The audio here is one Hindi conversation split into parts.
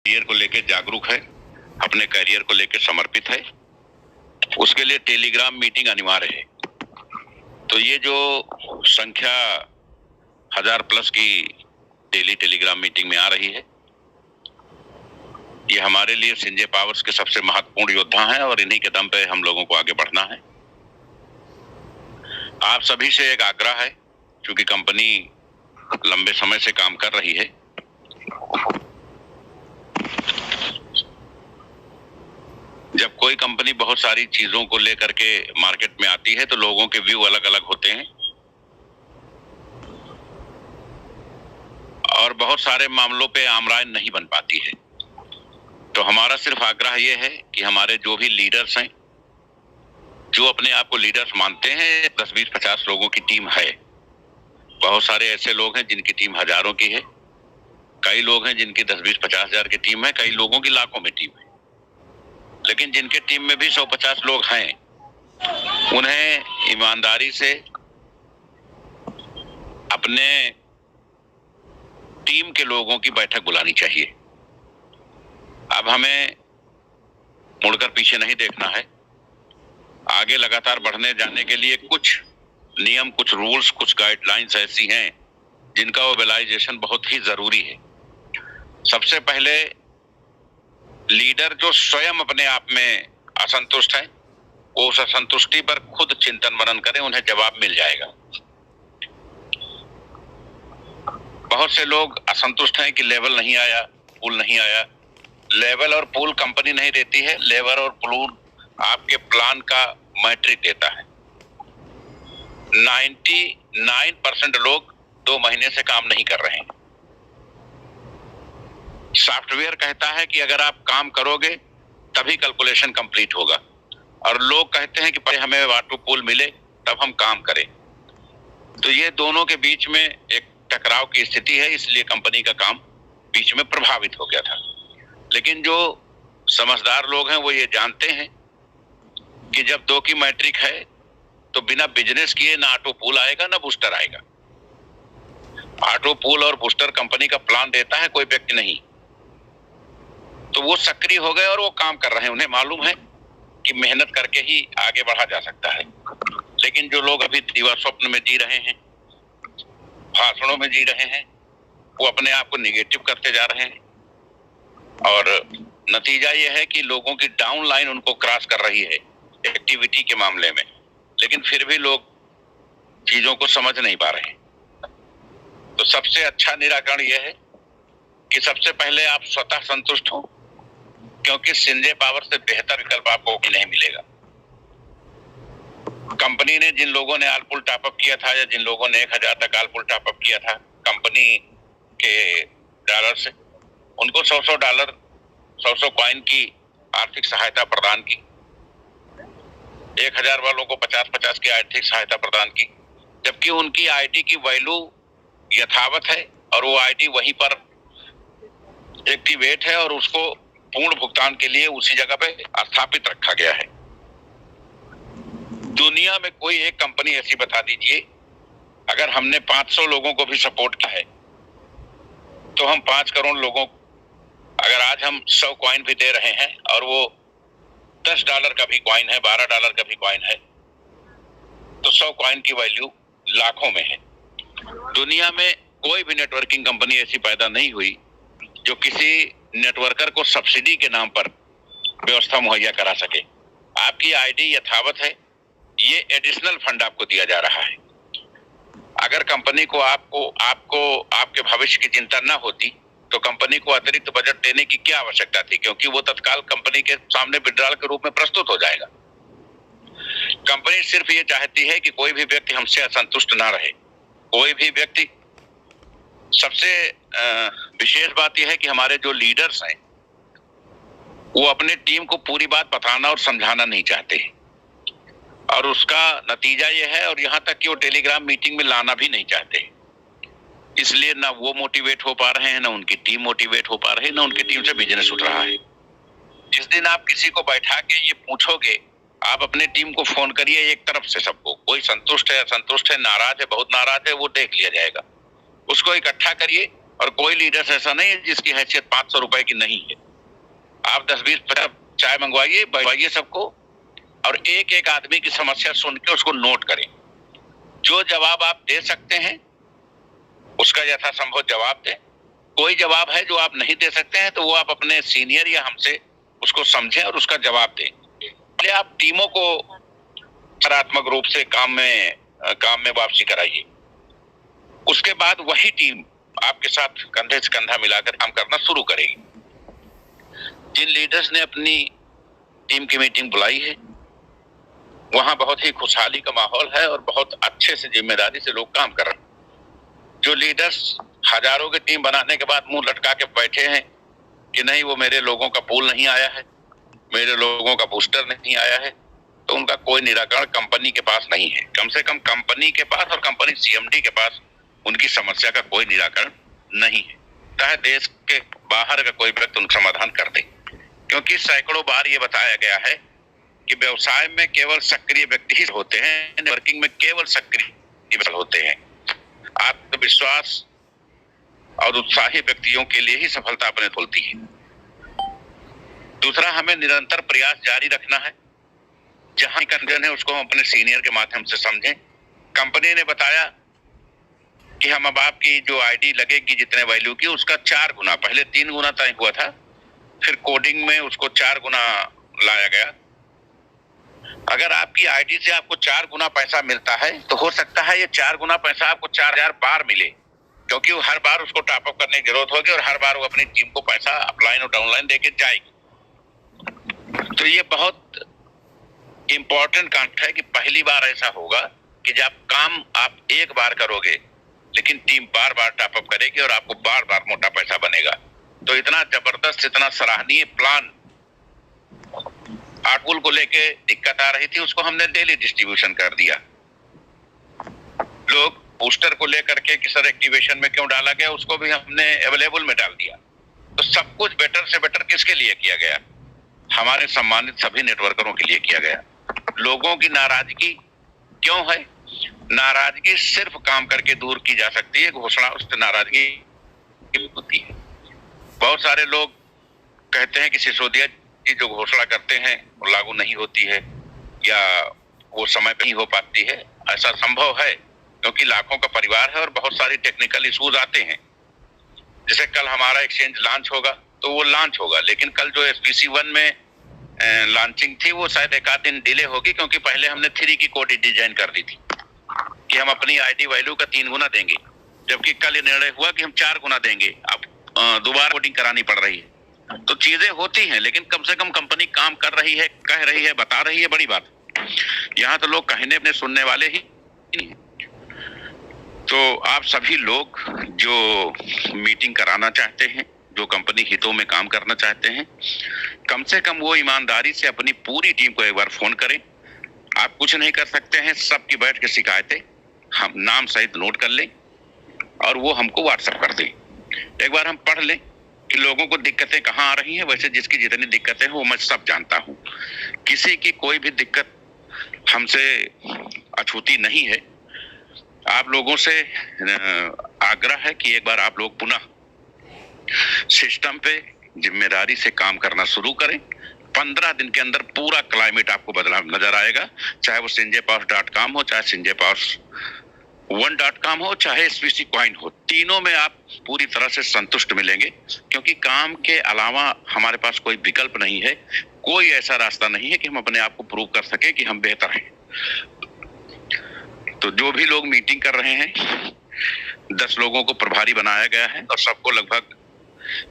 करियर को लेकर जागरूक है, अपने करियर को लेकर समर्पित है, उसके लिए टेलीग्राम मीटिंग अनिवार्य है। तो ये जो संख्या 1000+ की डेली टेलीग्राम मीटिंग में आ रही है, ये हमारे लिए संजय पावर्स के सबसे महत्वपूर्ण योद्धा हैं और इन्हीं के दम पे हम लोगों को आगे बढ़ना है। आप सभी से एक आग्रह है, क्योंकि कंपनी लंबे समय से काम कर रही है, जब कोई कंपनी बहुत सारी चीजों को लेकर के मार्केट में आती है तो लोगों के व्यू अलग अलग होते हैं और बहुत सारे मामलों पे आमराय नहीं बन पाती है। तो हमारा सिर्फ आग्रह ये है कि हमारे जो भी लीडर्स हैं, जो अपने आप को लीडर्स मानते हैं, 10, 20, 50 लोगों की टीम है। बहुत सारे ऐसे लोग हैं जिनकी टीम हजारों की है, कई लोग हैं जिनकी 10, 20, 50 हजार की टीम है, कई लोगों की लाखों में टीम है। लेकिन जिनके टीम में भी 150 लोग हैं, उन्हें ईमानदारी से अपने टीम के लोगों की बैठक बुलानी चाहिए। अब हमें मुड़कर पीछे नहीं देखना है। आगे लगातार बढ़ने जाने के लिए कुछ नियम, कुछ रूल्स, कुछ गाइडलाइंस ऐसी हैं जिनका मोबिलाइजेशन बहुत ही जरूरी है। सबसे पहले लीडर जो स्वयं अपने आप में असंतुष्ट है, वो उस असंतुष्टि पर खुद चिंतन मनन करें, उन्हें जवाब मिल जाएगा। बहुत से लोग असंतुष्ट हैं कि लेवल नहीं आया, पूल नहीं आया। लेवल और पूल कंपनी नहीं देती है, लेवल और पूल आपके प्लान का मैट्रिक देता है। 99% लोग 2 महीने से काम नहीं कर रहे हैं। सॉफ्टवेयर कहता है कि अगर आप काम करोगे तभी कैलकुलेशन कंप्लीट होगा, और लोग कहते हैं कि पहले हमें वाटू पूल मिले तब हम काम करें। तो ये दोनों के बीच में एक टकराव की स्थिति है, इसलिए कंपनी का काम बीच में प्रभावित हो गया था। लेकिन जो समझदार लोग हैं वो ये जानते हैं कि जब 2 की मैट्रिक है तो बिना बिजनेस किए ना ऑटो पूल आएगा ना बूस्टर आएगा। ऑटो पूल और बूस्टर कंपनी का प्लान देता है, कोई व्यक्ति नहीं। तो वो सक्रिय हो गए और वो काम कर रहे हैं। उन्हें मालूम है कि मेहनत करके ही आगे बढ़ा जा सकता है। लेकिन जो लोग अभी दीवा स्वप्न में जी रहे हैं, भाषणों में जी रहे हैं, वो अपने आप को निगेटिव करते जा रहे हैं और नतीजा ये है कि लोगों की डाउन लाइन उनको क्रॉस कर रही है एक्टिविटी के मामले में। लेकिन फिर भी लोग चीजों को समझ नहीं पा रहे हैं। तो सबसे अच्छा निराकरण यह है कि सबसे पहले आप स्वतः संतुष्ट हो, क्योंकि संजय पावर से बेहतर विकल्प आपको नहीं मिलेगा। कंपनी ने जिन लोगों ने आलपुल टॉपअप किया था या जिन लोगों ने 1000 तक आलपुल टॉपअप किया था कंपनी के डॉलर से, उनको $100 100 कॉइन की आर्थिक सहायता प्रदान की। 1000 वालों को 50-50 की आर्थिक सहायता प्रदान की, जबकि उनकी आईडी की वैल्यू यथावत है और वो आईडी वहीं पर एक्टिवेट है और उसको पूर्ण भुगतान के लिए उसी जगह पे स्थापित रखा गया है। दुनिया में कोई एक कंपनी ऐसी बता दीजिए, अगर हमने 500 लोगों को भी सपोर्ट किया है तो हम 5 करोड़ लोगों, अगर आज हम 100 कॉइन भी दे रहे हैं और वो $10 का भी कॉइन है, $12 का भी कॉइन है, तो 100 कॉइन की वैल्यू लाखों में है। दुनिया में कोई भी नेटवर्किंग कंपनी ऐसी पैदा नहीं हुई जो किसी नेटवर्कर को सब्सिडी के नाम पर व्यवस्था मुहैया करा सके। आपकी आईडी यथावत है, ये एडिशनल फंड आपको दिया जा रहा है। अगर कंपनी को आपको आपके भविष्य की चिंता ना होती तो कंपनी को अतिरिक्त बजट देने की क्या आवश्यकता थी, क्योंकि वो तत्काल कंपनी के सामने विड्रॉल के रूप में प्रस्तुत हो जाएगा। कंपनी सिर्फ ये चाहती है कि कोई भी व्यक्ति हमसे असंतुष्ट ना रहे, कोई भी व्यक्ति। सबसे विशेष बात यह है कि हमारे जो लीडर्स हैं वो अपने टीम को पूरी बात बताना और समझाना नहीं चाहते, और उसका नतीजा यह है, और यहाँ तक कि वो टेलीग्राम मीटिंग में लाना भी नहीं चाहते। इसलिए ना वो मोटिवेट हो पा रहे हैं, ना उनकी टीम मोटिवेट हो पा रही है, ना उनकी टीम से बिजनेस उठ रहा है। जिस दिन आप किसी को बैठा के ये पूछोगे, आप अपने टीम को फोन करिए एक तरफ से सबको, कोई संतुष्ट है, असंतुष्ट है, नाराज है, बहुत नाराज है, वो देख लिया जाएगा। उसको इकट्ठा करिए और कोई लीडर ऐसा नहीं है जिसकी हैसियत 500 रुपए की नहीं है। आप 10-20 चाय मंगवाइए, बनवाइए सबको, और एक एक आदमी की समस्या सुन के उसको नोट करें। जो जवाब आप दे सकते हैं उसका यथासंभव जवाब दें। कोई जवाब है जो आप नहीं दे सकते हैं तो वो आप अपने सीनियर या हमसे उसको समझें और उसका जवाब दें। इसलिए आप टीमों को सकारात्मक रूप से काम में वापसी कराइए। उसके बाद वही टीम आपके साथ कंधे से कंधा मिलाकर काम करना शुरू करेगी। जिन लीडर्स ने अपनी टीम की मीटिंग बुलाई है वहां बहुत ही खुशहाली का माहौल है और बहुत अच्छे से जिम्मेदारी से लोग काम कर रहे हैं। जो लीडर्स हजारों की टीम बनाने के बाद मुंह लटका के बैठे हैं कि नहीं वो मेरे लोगों का पूल नहीं आया है, मेरे लोगों का बूस्टर नहीं आया है, तो उनका कोई निराकरण कंपनी के पास नहीं है। कम से कम कंपनी के पास और कंपनी सीएमडी के पास उनकी समस्या का कोई निराकरण नहीं है। चाहे देश के बाहर का कोई व्यक्ति उनका समाधान कर दे, क्योंकि सैकड़ों बार ये बताया गया है कि व्यवसाय में केवल सक्रिय व्यक्ति ही होते हैं, नेटवर्किंग में केवल सक्रिय होते हैं। आत्मविश्वास और उत्साही व्यक्तियों के लिए ही सफलता अपने खुलती है। दूसरा, हमें निरंतर प्रयास जारी रखना है। जहां कंफ्यूजन है उसको हम अपने सीनियर के माध्यम से समझें। कंपनी ने बताया कि हम अब आपकी जो आईडी लगेगी जितने वैल्यू की उसका 4 गुना, पहले 3 गुना तय हुआ था, फिर कोडिंग में उसको 4 गुना लाया गया। अगर आपकी आईडी से आपको 4 गुना पैसा मिलता है तो हो सकता है ये 4 गुना पैसा आपको 4000 बार मिले, क्योंकि वो हर बार उसको टॉप अप करने की जरूरत होगी और हर बार वो अपनी टीम को पैसा अपलाइन और डाउनलाइन देके जाएगी। तो ये बहुत इंपॉर्टेंट काम है कि पहली बार ऐसा होगा कि जब काम आप एक बार करोगे लेकिन टीम बार बार टॉप अप करेगी और आपको बार बार मोटा पैसा बनेगा। तो इतना जबरदस्त, इतना सराहनीय प्लान आटपुल को लेके दिक्कत आ रही थी, उसको हमने डेली डिस्ट्रीब्यूशन कर दिया। लोग बूस्टर को लेकर के कि सर एक्टिवेशन में क्यों डाला गया, उसको भी हमने अवेलेबल में डाल दिया। तो सब कुछ बेटर से बेटर किसके लिए किया गया? हमारे सम्मानित सभी नेटवर्करों के लिए किया गया। लोगों की नाराजगी क्यों है? नाराजगी सिर्फ काम करके दूर की जा सकती है, घोषणा उससे नाराजगी होती है। बहुत सारे लोग कहते हैं कि सिसोदिया जी जो घोषणा करते हैं वो लागू नहीं होती है या वो समय पे नहीं हो पाती है। ऐसा संभव है क्योंकि लाखों का परिवार है और बहुत सारी टेक्निकल इश्यूज आते हैं। जैसे कल हमारा एक्सचेंज लॉन्च होगा तो वो लॉन्च होगा, लेकिन कल जो SPC1 में लॉन्चिंग थी वो शायद 1 आध दिन डिले होगी, क्योंकि पहले हमने 3 की कोड डिजाइन कर दी थी कि हम अपनी आईडी वैल्यू का 3 गुना देंगे, जबकि कल ये निर्णय हुआ कि हम 4 गुना देंगे। अब दोबारा कोडिंग करानी पड़ रही है। तो चीजें होती हैं, लेकिन कम से कम कंपनी काम कर रही है, कह रही है, बता रही है, बड़ी बात। यहाँ तो लोग कहने अपने सुनने वाले ही नहीं। तो आप सभी लोग जो मीटिंग कराना चाहते हैं, जो कंपनी हितों में काम करना चाहते हैं, कम से कम वो ईमानदारी से अपनी पूरी टीम को एक बार फोन करें। आप कुछ नहीं कर सकते हैं, सबकी बैठ के शिकायतें हम नाम सहित नोट कर लें और वो हमको व्हाट्सएप कर दें। एक बार हम पढ़ लें कि लोगों को दिक्कतें कहाँ आ रही हैं। वैसे जिसकी जितनी दिक्कतें हैं वो मैं सब जानता हूँ, किसी की कोई भी दिक्कत हमसे अछूती नहीं है। आप लोगों से आग्रह है कि एक बार आप लोग पुनः सिस्टम पे जिम्मेदारी से काम करना शुरू करें। 15 दिन के अंदर पूरा क्लाइमेट आपको बदला नजर आएगा, चाहे वो sanjaypowers.com हो, चाहे sanjaypowers1.com हो, चाहे SPC Coin हो। तीनों में आप पूरी तरह से संतुष्ट मिलेंगे, क्योंकि काम के अलावा हमारे पास कोई विकल्प नहीं है, कोई ऐसा रास्ता नहीं है कि हम अपने आप को प्रूव कर सके कि हम बेहतर हैं। तो जो भी लोग मीटिंग कर रहे हैं, 10 लोगों को प्रभारी बनाया गया है और सबको लगभग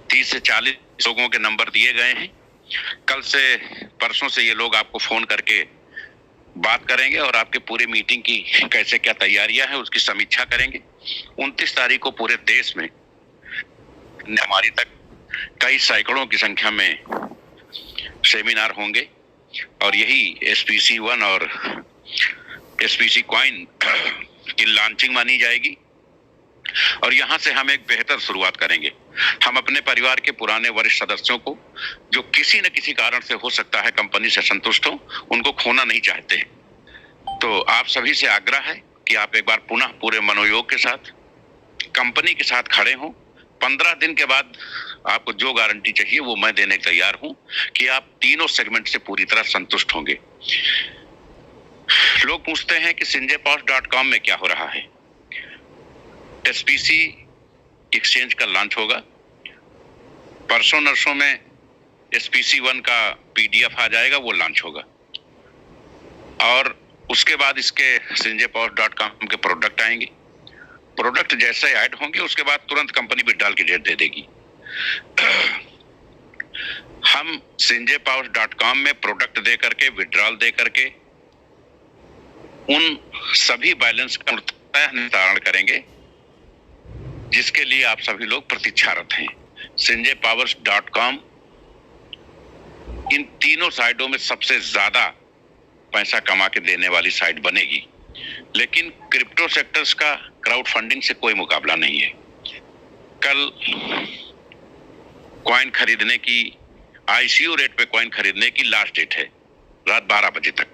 30 से 40 लोगों के नंबर दिए गए हैं। कल से परसों से ये लोग आपको फोन करके बात करेंगे और आपके पूरी मीटिंग की कैसे क्या तैयारियां हैं उसकी समीक्षा करेंगे। 29 तारीख को पूरे देश में हमारी तक कई सैकड़ों की संख्या में सेमिनार होंगे और यही SPC1 और SPC Coin की लॉन्चिंग मानी जाएगी और यहाँ से हम एक बेहतर शुरुआत करेंगे। हम अपने परिवार के पुराने वरिष्ठ सदस्यों को, जो किसी न किसी कारण से हो सकता है कंपनी से संतुष्ट हो, उनको खोना नहीं चाहते। तो आप सभी से आग्रह है कि आप एक बार पुनः पूरे मनोयोग के साथ कंपनी के साथ खड़े हों, 15 दिन के बाद आपको जो गारंटी चाहिए वो मैं देने को तैयार हूं कि आप तीनों सेगमेंट से पूरी तरह संतुष्ट होंगे। लोग पूछते हैं कि sinjaypower.com में क्या हो रहा है। SPC एक्सचेंज का लॉन्च होगा, परसों नरसों में SPC1 का PDF आ जाएगा, वो लॉन्च होगा, और उसके बाद इसके sinjaypower.com के प्रोडक्ट आएंगे। प्रोडक्ट जैसे ऐड होंगे उसके बाद तुरंत कंपनी विड्रॉल की डेट दे देगी। हम sinjaypower.com में प्रोडक्ट दे करके, विड्रॉल दे करके उन सभी बैलेंस का निस्तारण करेंगे जिसके लिए आप सभी लोग प्रतीक्षारत हैं। sinjaypower.com इन तीनों साइडों में सबसे ज्यादा पैसा कमा के देने वाली साइट बनेगी, लेकिन क्रिप्टो सेक्टर्स का क्राउड फंडिंग से कोई मुकाबला नहीं है। कल कॉइन खरीदने की, ICO रेट पे कॉइन खरीदने की लास्ट डेट है, रात 12 बजे तक।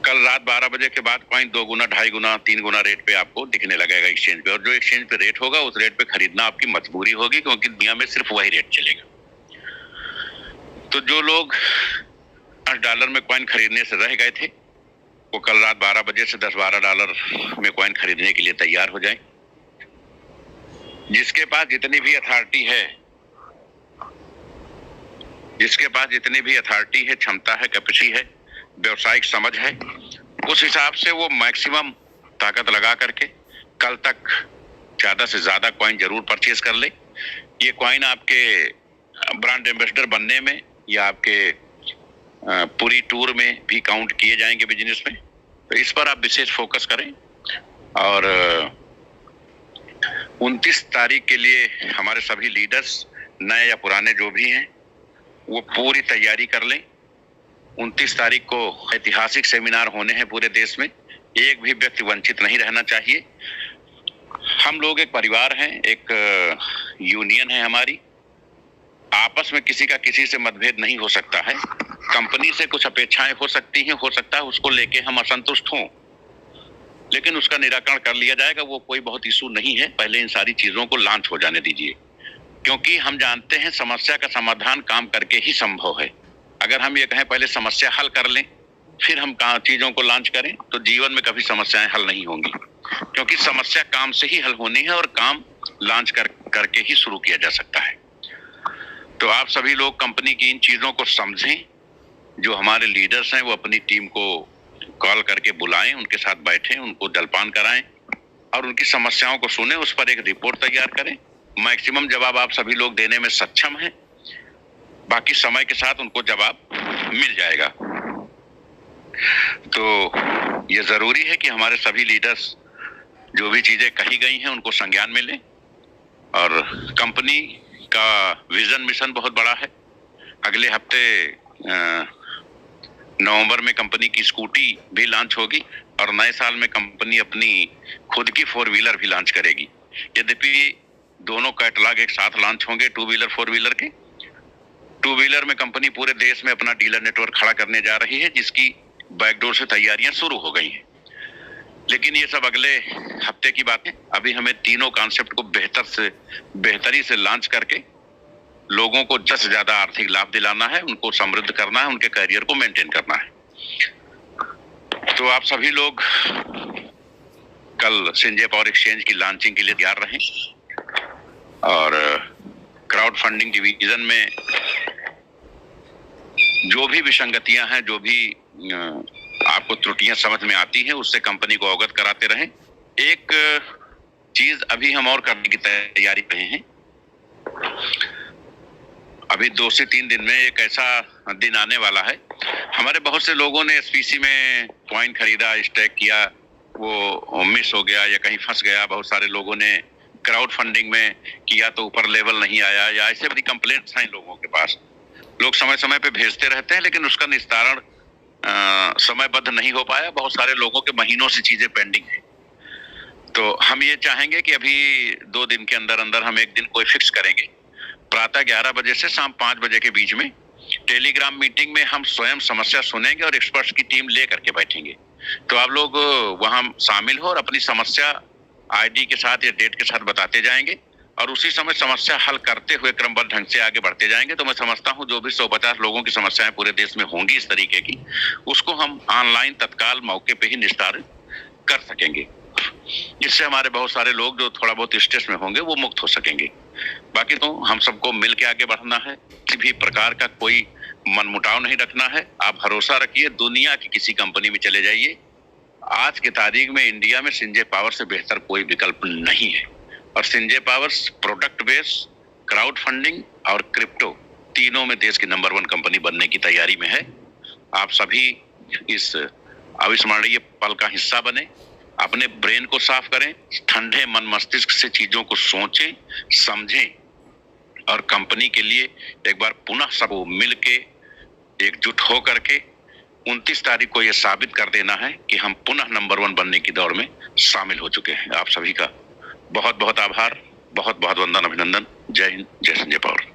कल रात 12 बजे के बाद कॉइन 2 गुना, 2.5 गुना, 3 गुना रेट पे आपको दिखने लगेगा एक्सचेंज पे, और जो एक्सचेंज पे रेट होगा उस रेट पे खरीदना आपकी मजबूरी होगी, क्योंकि दुनिया में सिर्फ वही रेट चलेगा। तो जो लोग $10 में कॉइन खरीदने से रह गए थे वो कल रात 12 बजे से $10-12 में कॉइन खरीदने के लिए तैयार हो जाएं। जिसके पास जितनी भी अथॉरिटी है, क्षमता है, कैपेसिटी है, व्यवसायिक समझ है, उस हिसाब से वो मैक्सिमम ताकत लगा करके कल तक ज्यादा से ज्यादा कॉइन जरूर परचेज कर ले। ये कॉइन आपके ब्रांड एम्बेसडर बनने में या आपके पूरी टूर में भी काउंट किए जाएंगे बिजनेस में, तो इस पर आप विशेष फोकस करें। और 29 तारीख के लिए हमारे सभी लीडर्स, नए या पुराने जो भी हैं, वो पूरी तैयारी कर लें। 29 तारीख को ऐतिहासिक सेमिनार होने हैं पूरे देश में, एक भी व्यक्ति वंचित नहीं रहना चाहिए। हम लोग एक परिवार हैं, एक यूनियन है हमारी, आपस में किसी का किसी से मतभेद नहीं हो सकता है। कंपनी से कुछ अपेक्षाएं हो सकती हैं, हो सकता है उसको लेके हम असंतुष्ट हों, लेकिन उसका निराकरण कर लिया जाएगा, वो कोई बहुत इशू नहीं है। पहले इन सारी चीजों को लॉन्च हो जाने दीजिए, क्योंकि हम जानते हैं समस्या का समाधान काम करके ही संभव है। अगर हम ये कहें पहले समस्या हल कर लें फिर हम चीजों को लॉन्च करें, तो जीवन में कभी समस्याएं हल नहीं होंगी, क्योंकि समस्या काम से ही हल होनी है और काम लॉन्च करके ही शुरू किया जा सकता है। तो आप सभी लोग कंपनी की इन चीजों को समझें। जो हमारे लीडर्स हैं वो अपनी टीम को कॉल करके बुलाएं, उनके साथ बैठें, उनको जलपान कराएं और उनकी समस्याओं को सुने, उस पर एक रिपोर्ट तैयार करें। मैक्सिमम जवाब आप सभी लोग देने में सक्षम हैं, बाकी समय के साथ उनको जवाब मिल जाएगा। तो ये जरूरी है कि हमारे सभी लीडर्स जो भी चीजें कही गई हैं उनको संज्ञान में लें। और कंपनी का विजन मिशन बहुत बड़ा है। अगले हफ्ते नवंबर में कंपनी की स्कूटी भी लॉन्च होगी और नए साल में कंपनी अपनी खुद की 4 व्हीलर भी लॉन्च करेगी। यद्यपि दोनों कैटलॉग एक साथ लॉन्च होंगे, 2 व्हीलर 4 व्हीलर के। 2 व्हीलर में कंपनी पूरे देश में अपना डीलर नेटवर्क खड़ा करने जा रही है, जिसकी बैकडोर से तैयारियां शुरू हो गई हैं। लेकिन ये सब अगले हफ्ते की बात है। अभी हमें तीनों कॉन्सेप्ट को बेहतरी से लॉन्च करके लोगों को ज्यादा से ज्यादा आर्थिक लाभ दिलाना है, उनको समृद्ध करना है, उनके करियर को मेंटेन करना है। तो आप सभी लोग कल संजय पावर एक्सचेंज की लॉन्चिंग के लिए तैयार रहें। और क्राउड फंडिंग डिवीजन में जो भी विसंगतियां हैं, जो भी आपको त्रुटियां समझ में आती हैं, उससे कंपनी को अवगत कराते रहें। एक चीज अभी हम और करने की तैयारी कर रहे हैं। अभी 2 से 3 दिन में एक ऐसा दिन आने वाला है, हमारे बहुत से लोगों ने SPC में कॉइन खरीदा, स्टेक किया, वो मिस हो गया या कहीं फंस गया। बहुत सारे लोगों ने क्राउड फंडिंग में किया तो ऊपर लेवल नहीं आया, या ऐसे बड़ी कंप्लेंट्स हैं लोगों के पास। लोग समय समय पे भेजते रहते हैं, लेकिन उसका निस्तारण समयबद्ध नहीं हो पाया। बहुत सारे लोगों के महीनों से चीजें पेंडिंग है। तो हम ये चाहेंगे कि अभी 2 दिन के अंदर अंदर हम एक दिन कोई फिक्स करेंगे। प्रातः 11 बजे से शाम 5 बजे के बीच में टेलीग्राम मीटिंग में हम स्वयं समस्या सुनेंगे और एक्सपर्ट्स की टीम ले करके बैठेंगे। तो आप लोग वहां शामिल हो और अपनी समस्या ID के साथ या डेट के साथ बताते जाएंगे और उसी समय समस्या हल करते हुए क्रमबद्ध ढंग से आगे बढ़ते जाएंगे। तो मैं समझता हूं जो भी 150 लोगों की समस्याएं पूरे देश में होंगी इस तरीके की, उसको हम ऑनलाइन तत्काल मौके पे ही निस्तारित कर सकेंगे, जिससे हमारे बहुत सारे लोग जो थोड़ा बहुत स्ट्रेस में होंगे वो मुक्त हो सकेंगे। बाकी तो हम सबको मिल के आगे बढ़ना है, किसी भी प्रकार का कोई मनमुटाव नहीं रखना है। आप भरोसा रखिए, दुनिया की किसी कंपनी में चले जाइए, आज की तारीख में इंडिया में संजय पावर से बेहतर कोई विकल्प नहीं है। और Sanjay powers product base, crowd funding और क्रिप्टो तीनों में देश की नंबर 1 कंपनी बनने की तैयारी में है। आप सभी इस अविस्मरणीय पल का हिस्सा बने, अपने ब्रेन को साफ करें, ठंडे मन मस्तिष्क से चीजों को सोचें, समझें और कंपनी के लिए एक बार पुनः सब मिल के एकजुट हो करके 29 तारीख को यह साबित कर देना है कि हम पुनः नंबर 1 बनने की दौड़ में शामिल हो चुके हैं। आप सभी का बहुत बहुत आभार, बहुत बहुत वंदन, अभिनंदन। जय हिंद, जय संजय पावर।